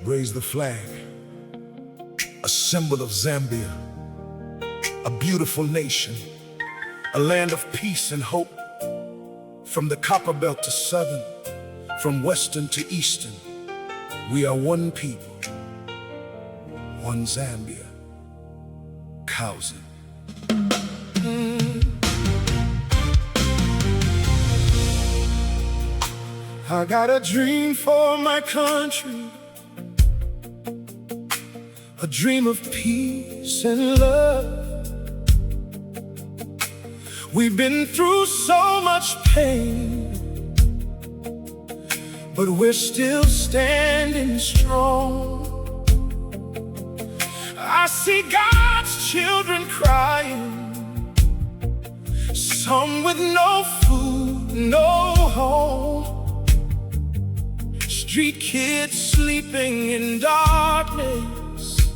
Raise the flag, a symbol of Zambia, a beautiful nation, a land of peace and hope. From the copper belt to southern, from western to eastern, we are one people, one Zambia, Kauzen. I got a dream for my country, a dream of peace and love. We've been through so much pain, but we're still standing strong. I see God's children crying, some with no food, no home. Street kids sleeping in darkness,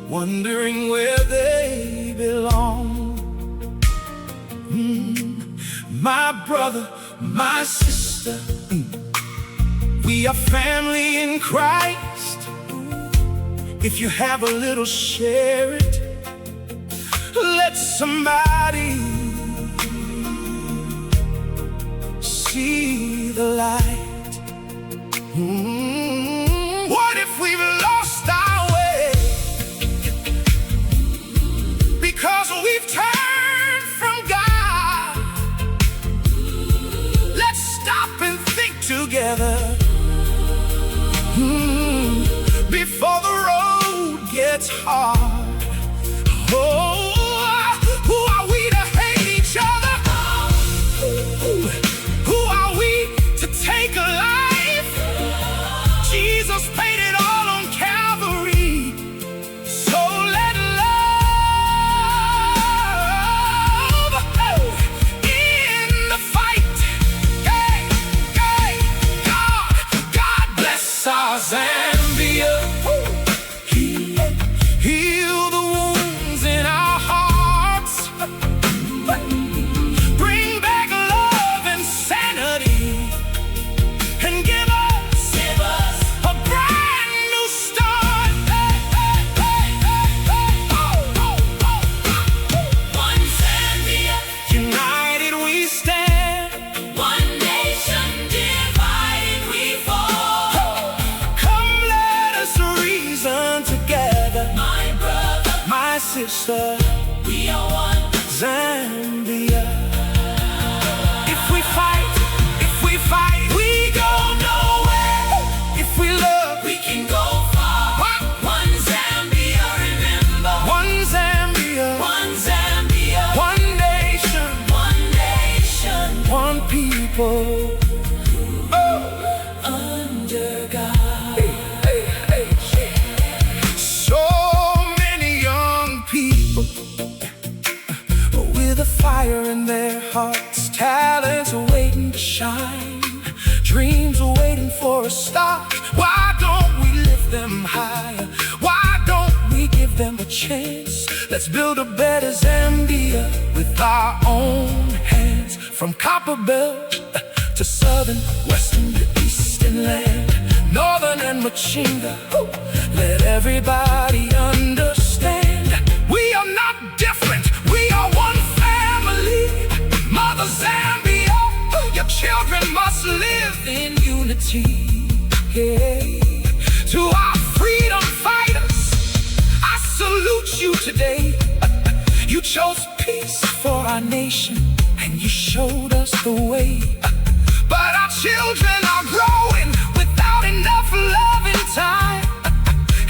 wondering where they belong. My brother, my sister, we are family in Christ. If you have a little, share it. Let somebody see the light. What if we've lost our way because we've turned from God? Let's stop and think together before the road gets hard. Oh, who are we to hate each other? Who are we to take a life? Jesus paid it all on Calvary, so let love in the fight. God bless our Zambia. Heal the wounds in our hearts. Bring back love and sanity, and give us a brand new start. One Zambia, united we stand. One nation, divided we fall. Come, let us reason together. My brother, my sister, we are one Zambia. If we fight, we go nowhere. If we love, we can go far. One Zambia, remember. One Zambia, one Zambia. One nation, one people. Under God. So many young people with a fire in their hearts, talents are waiting to shine, dreams are waiting for a start. Why don't we lift them higher? Why don't we give them a chance? Let's build a better Zambia with our own hands. From copper belt to southern, western to eastern land, northern and Machinga, let everybody understand. We are not different, we are one family. Mother Zambia, your children must live in unity. To our freedom fighters, I salute you today. You chose peace for our nation, and you showed us the way. But our children are growing without enough love and time,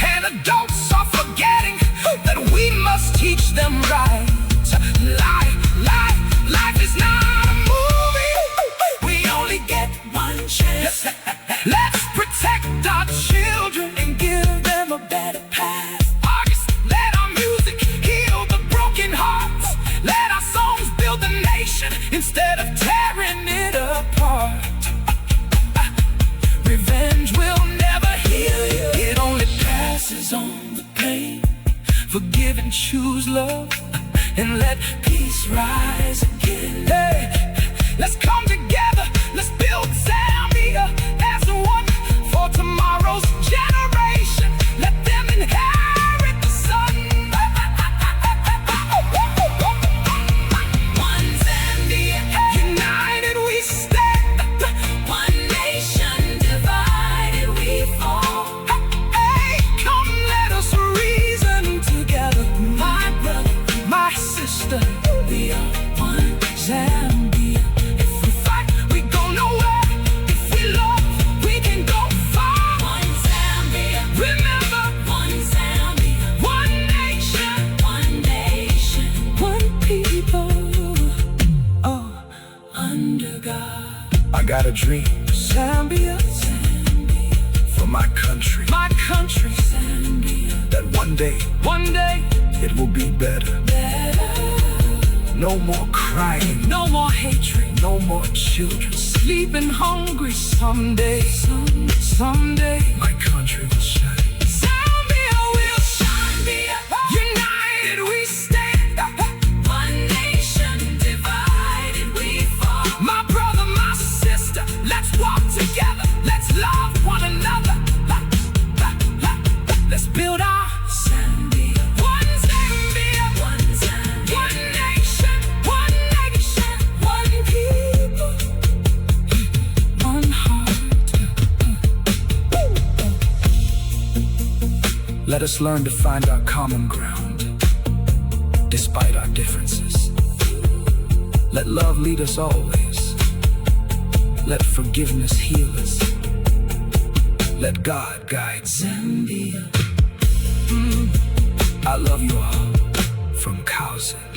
and adults are forgetting that we must teach them right. Life is not a movie. We only get one chance. Let's protect our children and give them a better path. Let our music heal the broken hearts. Let our songs build the nation instead of tearing it apart. Revenge will never heal you. It only passes on the pain. Forgive and choose love, and let peace rise again. Hey, let's come together. Let's build Zambia as one for tomorrow's generation. a dream. Zambia, Zambia, for my country, Zambia, that one day, it will be better. No more crying, no more hatred, no more children sleeping hungry. Someday, my country will shine. Zambia will shine. United we stand. One nation divided we fall. My brother, my sister, let's walk together. Let's love one another. Let's build our Zambia. One Zambia, One Zambia. one nation, one people, One heart. Let us learn to find our common ground, despite our differences. Let love lead us always. Let forgiveness heal us. Let God guide Zambia. I love you all, from Kauzen.